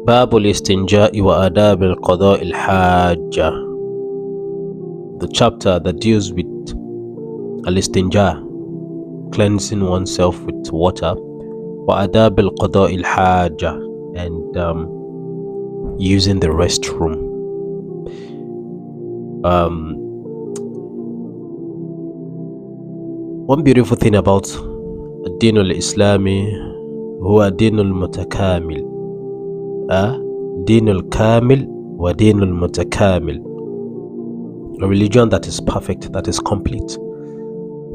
باب الاستنجاء وآداب القضاء الحاجة. The chapter that deals with al-istinja, cleansing oneself with water, وآداب القضاء الحاجة, and using the restroom. One beautiful thing about الدين الإسلامي هو دين المتكامل. دين الكامل ودين المتكامل. A religion that is perfect, that is complete.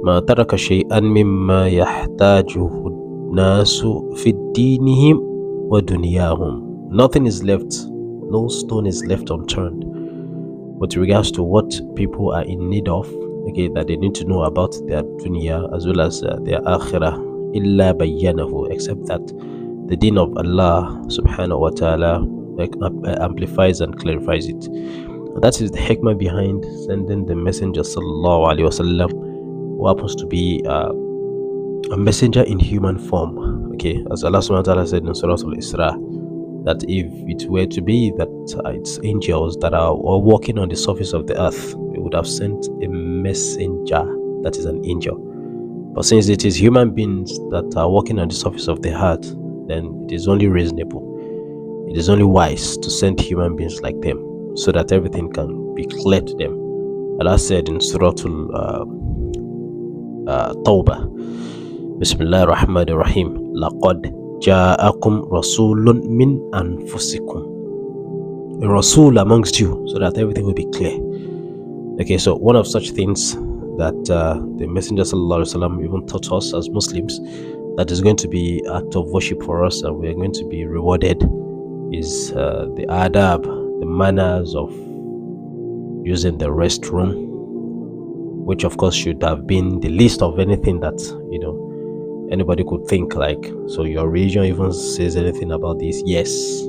ما ترك شيئا مما يحتاجه الناس في دينهم ودنياهم. Nothing is left, no stone is left unturned with regards to what people are in need of, okay, that they need to know about their dunya as well as their akhirah, illa bayyanahu, except that the deen of Allah subhanahu wa ta'ala amplifies and clarifies it. And that is the hikmah behind sending the messenger sallallahu alaihi wasallam, who happens to be a messenger in human form, okay, as Allah subhanahu wa ta'ala said in Surah Al-Isra, that if it were to be that it's angels that are walking on the surface of the earth, we would have sent a messenger that is an angel. But since it is human beings that are walking on the surface of the earth, then it is only reasonable, it is only wise to send human beings like them, so that everything can be clear to them. Allah said in Surah Tawbah, Bismillah ar-Rahman ar-Rahim, لَقَدْ جَاءَكُمْ رَسُولٌ مِّنْ أَنفُسِكُمْ. A Rasul amongst you, so that everything will be clear. Okay, so one of such things that the Messenger sallallahu alaihi wasallam even taught us as Muslims, that is going to be act of worship for us and we are going to be rewarded, is the adab, the manners of using the restroom, which of course should have been the least of anything that anybody could think like. So your religion even says anything about this? Yes.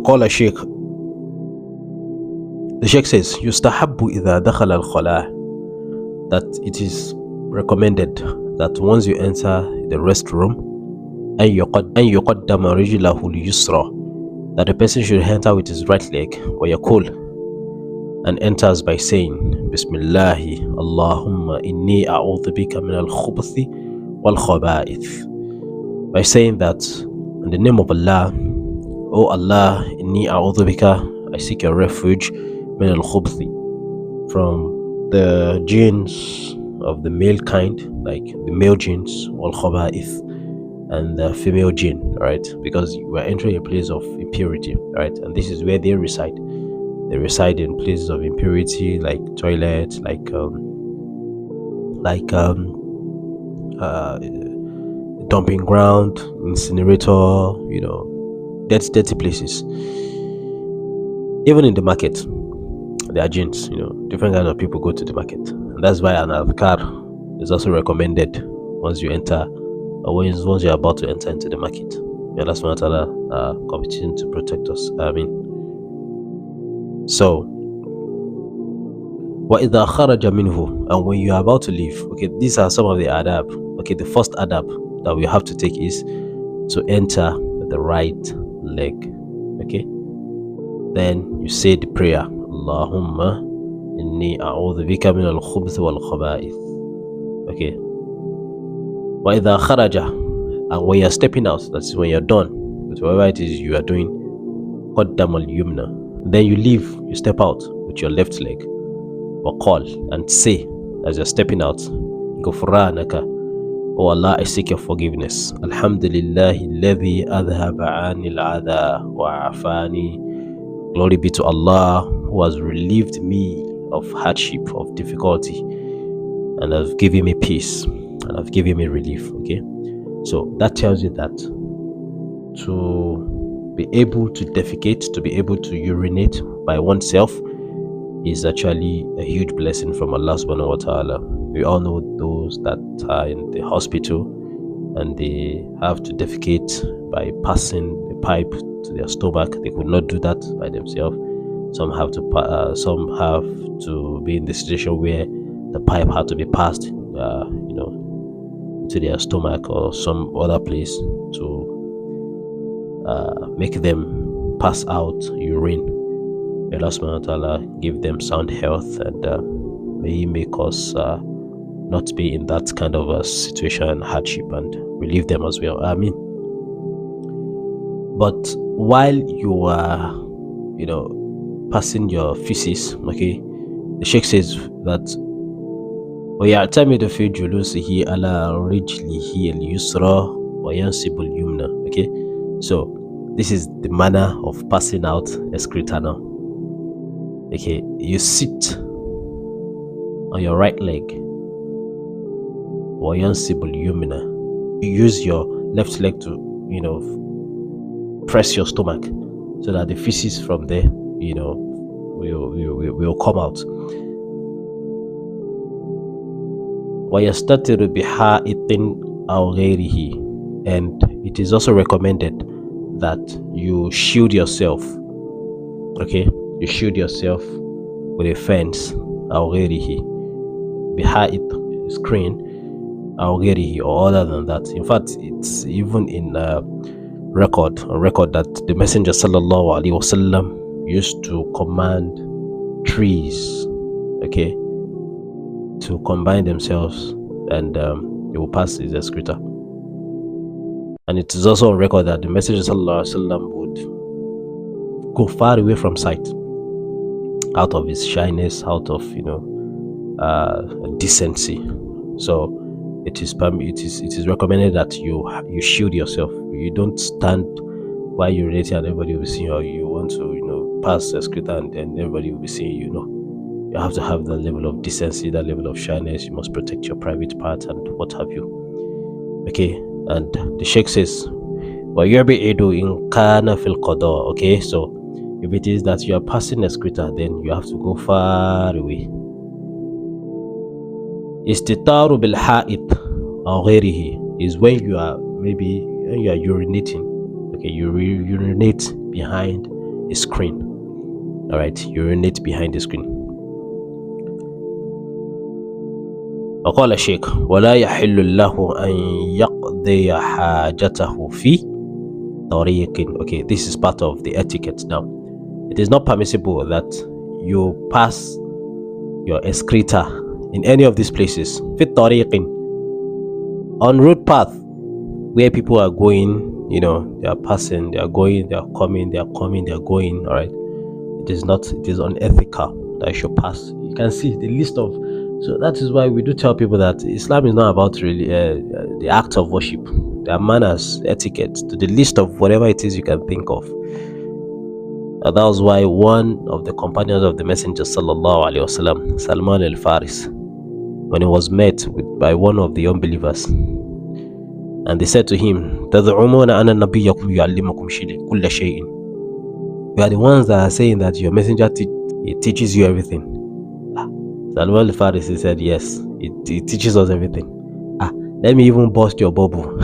Call a shaykh. The shaykh says, يُسْتَحَبُّ إِذَا دَخَلَ الْخَلَاء, that it is recommended that once you enter the restroom, أَن يُقَدَّمَ رِجْلَهُ الْيُسْرَى, that the person should enter with his right leg, وَيَقُولُ, and enters by saying, Bismillahi Allahumma inni a'udhu bika min al-khubuthi wal-khaba'ith, by saying that in the name of Allah, O Allah, inni a'udhu bika, I seek your refuge, min al-khubuthi, from the genes of the male kind, like the male genes, wal-khaba'ith, and the female gene, right? Because you are entering a place of impurity, right? And this is where they reside. They reside in places of impurity, like toilets, like dumping ground, incinerator, dirty places. Even in the market, there are jinns, different kinds of people go to the market. And that's why an adhkar is also recommended once you enter, or once you're about to enter into the market. May Allah subhanahu wa ta'ala continue to protect us. Ameen. So, وَإِذَا خَرَجَ مِنْهُ, and when you are about to leave, okay, these are some of the adab. Okay, the first adab that we have to take is to enter with the right leg. Okay, then you say the prayer, Allahumma inni a'udhu bika min al-khubuth wal-khaba'ith. Okay, وَإِذَا خَرَجَ, and when you are stepping out, that's when you are done with whatever it is you are doing, قَدَّمَ الْيُمْنَ, then you leave, you step out with your left leg, or call and say as you're stepping out, Ghufranaka, O Allah, I seek your forgiveness. Alhamdulillahi alladhi adhaba anil adha wa afani. Glory be to Allah who has relieved me of hardship, of difficulty, and has given me peace, and have given me relief. Okay, so that tells you that to be able to defecate, to be able to urinate by oneself, is actually a huge blessing from Allah subhanahu wa ta'ala. We all know those that are in the hospital and they have to defecate by passing a pipe to their stomach. They could not do that by themselves. Some have to be in the situation where the pipe had to be passed to their stomach or some other place to make them pass out urine. May Allah subhanahu wa ta'ala give them sound health, and may He make us not be in that kind of a situation and hardship, and relieve them as well. Amen. But while you are, passing your feces, okay, the Sheikh says that وَيَعْتَمِدُ فِي جُلُوسِهِ عَلَى رِجْلِهِ الْيُسْرَى وَيَنْصِبُ الْيُمْنَى. Okay, so this is the manner of passing out excreta now. Okay, you sit on your right leg. وَيَنْصِبُ الْيُمْنَى. You use your left leg to, press your stomach so that the feces from there, will come out. وَيَسْتَتِرُ بِحَائِطٍ أَوْ غَيْرِهِ. And it is also recommended that you shield yourself. Okay, you shield yourself with a fence. أَوْ غَيْرِهِ. بِحَائِط, screen. أَوْ غَيْرِهِ, or other than that. In fact, it's even in record that the Messenger sallallahu alaihi wasallam used to command trees, okay, to combine themselves, and it will pass his excreta. And it is also on record that the Messenger sallallahu alaihi wasallam would go far away from sight, out of his shyness, out of decency. So it is recommended that you shield yourself. You don't stand while you're urinating and everybody will be seeing you, or you want to pass excreta and everybody will be seeing you. You have to have that level of decency, that level of shyness. You must protect your private part and what have you. Okay, and the Sheikh says, وَيُعْبِئِدُ إِنْ كَانَ فِي الْقَضَاءِ. Okay, so if it is that you are passing excreta, then you have to go far away. Istitaru bil ha'it or ghayrihi is when you are urinating. Okay, you urinate behind a screen. All right, urinate behind the screen. وقال الشيخ ولا يحل له أن يقضي حاجته في طريق. Okay, this is part of the etiquette now. It is not permissible that you pass your excreta in any of these places. في طريق, on road path where people are going, they are passing, they are going, they are coming, they are coming, they are going. All right, it is unethical that you should pass. You can see the list of. So that is why we do tell people that Islam is not about really the act of worship. There are manners, etiquette, to the list of whatever it is you can think of. And that was why one of the companions of the Messenger sallallahu alaihi wasallam, Salman al-Fārisi, when he was met by one of the unbelievers, and they said to him, تَذْعُمُونَ أَنَّ نَبِيَّكُمْ يُعَلِّمُكُمْ كُلَّ شَيْءٍ. You are the ones that are saying that your messenger teaches you everything. Salman al-Fārisi said, yes, it teaches us everything. Let me even bust your bubble.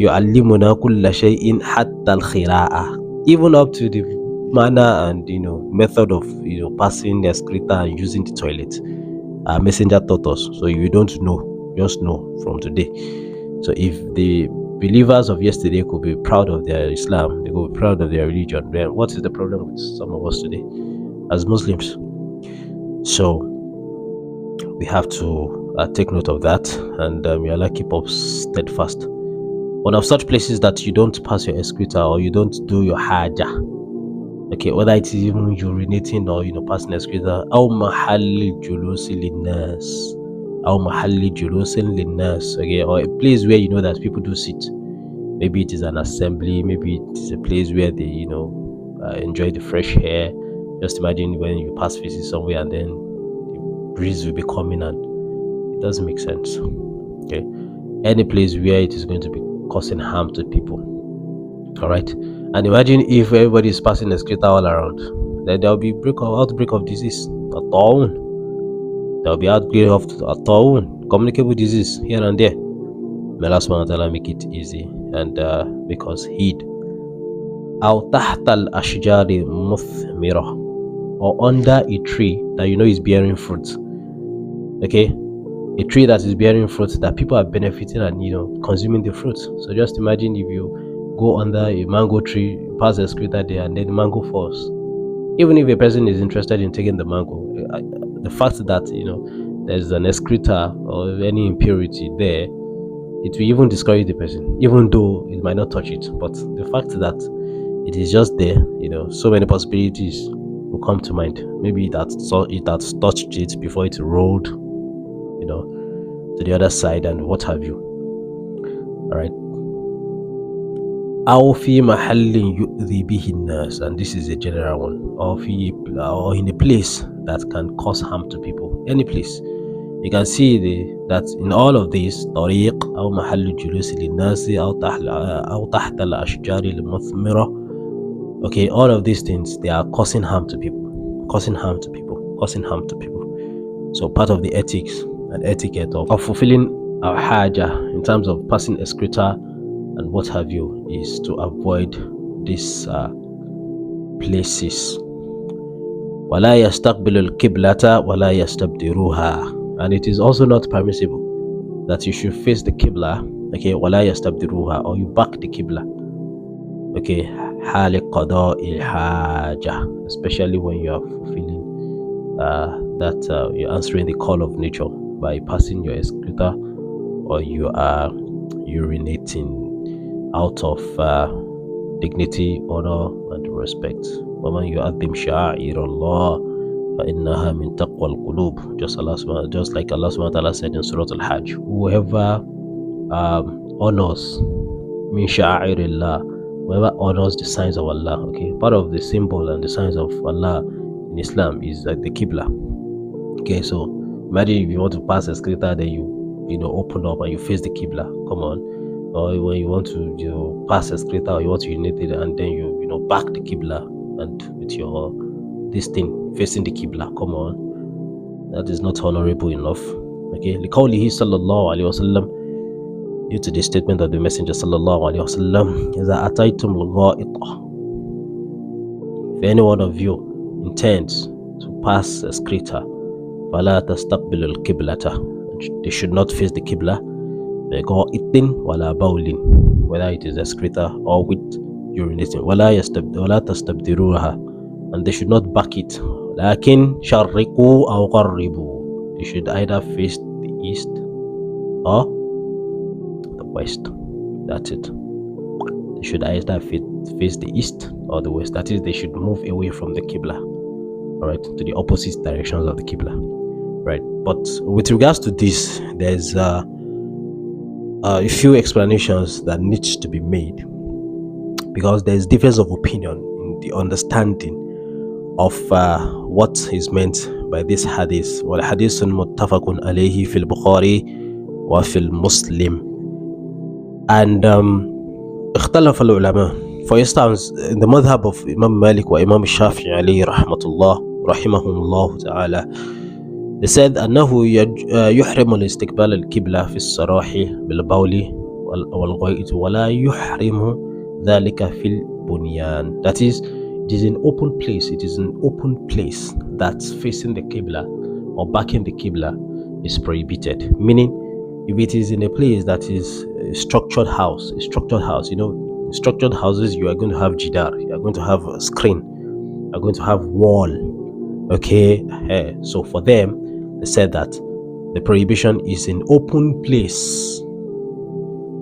يُعَلِّمُنَا كُلَّ شَيْءٍ حَتَّى الْخِرَاءَ. Even up to the manner and method of passing the excreta and using the toilet. Our messenger taught us. So if you don't know, just know from today. So if the believers of yesterday could be proud of their Islam, they could be proud of their religion, then what is the problem with some of us today as Muslims? So we have to take note of that, and may Allah keep us steadfast. One of such places that you don't pass your excreta or you don't do your haja, okay, whether it is even urinating or passing excreta, أو محل جلوس للناس, أو محل جلوس للناس, okay, or a place where that people do sit. Maybe it is an assembly, maybe it is a place where they enjoy the fresh air. Just imagine when you pass feces somewhere and then the breeze will be coming, and it doesn't make sense. Okay, any place where it is going to be causing harm to people. All right, and imagine if everybody is passing excreta all around, then there will be outbreak of disease. There will be outbreak of communicable disease here and there. May Allah subhanahu wa ta'ala make it easy and make us heed. أو تحت الأشجار مثمرة, or under a tree that is bearing fruit. Okay, a tree that is bearing fruit that people are benefiting and consuming the fruit. So just imagine if you go under a mango tree, pass a excreta there, and then the mango falls. Even if a person is interested in taking the mango, the fact that there's an excreta or any impurity there, it will even discourage the person, even though it might not touch it. But the fact that it is just there, so many possibilities will come to mind. Maybe it had touched it before it rolled, to the other side and what have you. All right. أو في محل يؤذي به الناس, and this is a general one, or in a place that can cause harm to people. Any place. You can see that in all of these, طريق أو محل جلوس للناس أو تحت الأشجار المثمرة. Okay, all of these things, they are causing harm to people. So part of the ethics and etiquette of fulfilling our haja in terms of passing excreta and what have you is to avoid these places. ولا يستقبل القبلة ولا يستبدروها, and it is also not permissible that you should face the qibla, okay, ولا يستبدروها, or you back the qibla, okay, حال قضاء الحاجة, especially when you are fulfilling that you're answering the call of nature by passing your excreta, or you are urinating out of dignity, honor, and respect. وَمَنْ يُعَظِّمْ شَعَائِرَ اللَّهِ فَإِنَّهَا مِنْ تَقْوَى الْقُلُوبِ, just like Allah subhanahu wa ta'ala said in Surah Al-Hajj, whoever honors min sha'airillah, whoever honors the signs of Allah, okay, part of the symbol and the signs of Allah in Islam is the Qibla. Okay, so imagine if you want to pass a excreta, then you open up and you face the Qibla. Come on. Or when you want to pass a excreta, or you want to unite it, and then you back the Qibla and with your this thing facing the Qibla. Come on, that is not honorable enough. Okay, لقوله صلى الله عليه وسلم, due to the statement of the Messenger sallallahu alaihi wasallam, إذا أتيتم الغائط, if any one of you intends to pass excreta, فلا تستقبل القبلة, they should not face the Qibla, غائط ولا بول, whether it is excreta or with urinating, ولا تستبدروها, and they should not back it, لكن شرقوا أو غربوا, they should either face the east or the west. That's it. They should either face the east or the west. That is, they should move away from the Qibla, all right, to the opposite directions of the Qibla, right? But with regards to this, there's a few explanations that needs to be made, because there's difference of opinion in the understanding of what is meant by this hadith. والحديث متفق عليه في البخاري وفي المسلم. And اختلف العلماء. For instance, in the madhab of Imam Malik wa Imam Shafi'i alayhi rahimahumullah ta'ala, they said أنه يحرم الاستقبال القبلة في الصراح بالبول والغائط ولا يحرم ذلك في البنيان. That is, it is an open place. It is an open place that's facing the Qibla or backing the Qibla is prohibited. Meaning, if it is in a place that is a structured house, in structured houses, you are going to have jidar, you are going to have a screen, you are going to have wall. Okay, so for them, they said that the prohibition is in open place.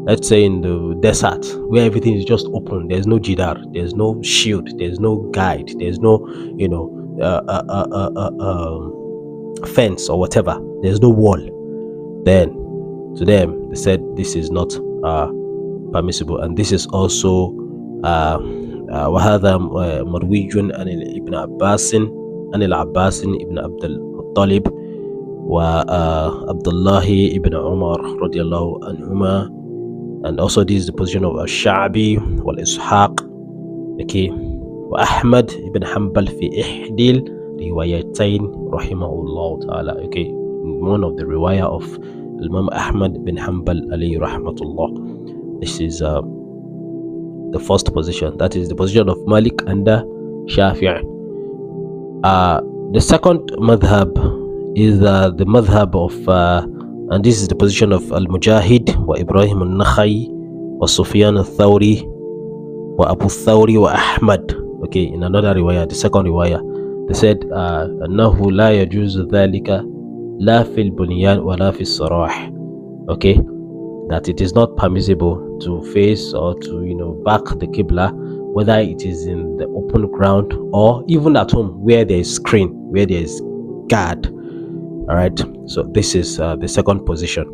Let's say in the desert where everything is just open, there's no jidar, there's no shield, there's no guide, there's no fence or whatever, there's no wall. Then to them, they said this is not permissible, and this is also وهذا مروي عن ابن عباس عن العباس ابن عبد المطلب وعبد الله ابن عمر رضي الله عنهما. And also this is the position of Al-Sha'bi wal-Ishaq, okay, وأحمد ibn Hanbal في إحدى الروايتين رحمه الله تعالى. Okay, one of the riwayah of Imam Ahmad bin Hanbal alayhi rahmatullah. This is the first position. That is the position of Malik and Shafi'i. The second madhab is the madhab of And this is the position of Al-Mujahid wa Ibrahim al-Nakhai wa Sufyan al-Thawri wa Abu Thawri wa Ahmad. Okay, in another riwayah, the second riwayah, they said أنه لا يجوز ذلك لا في البنيان ولا في الصراح. Okay, that it is not permissible to face or to back the Qibla, whether it is in the open ground or even at home where there is screen, where there is guard. All right, so this is the second position.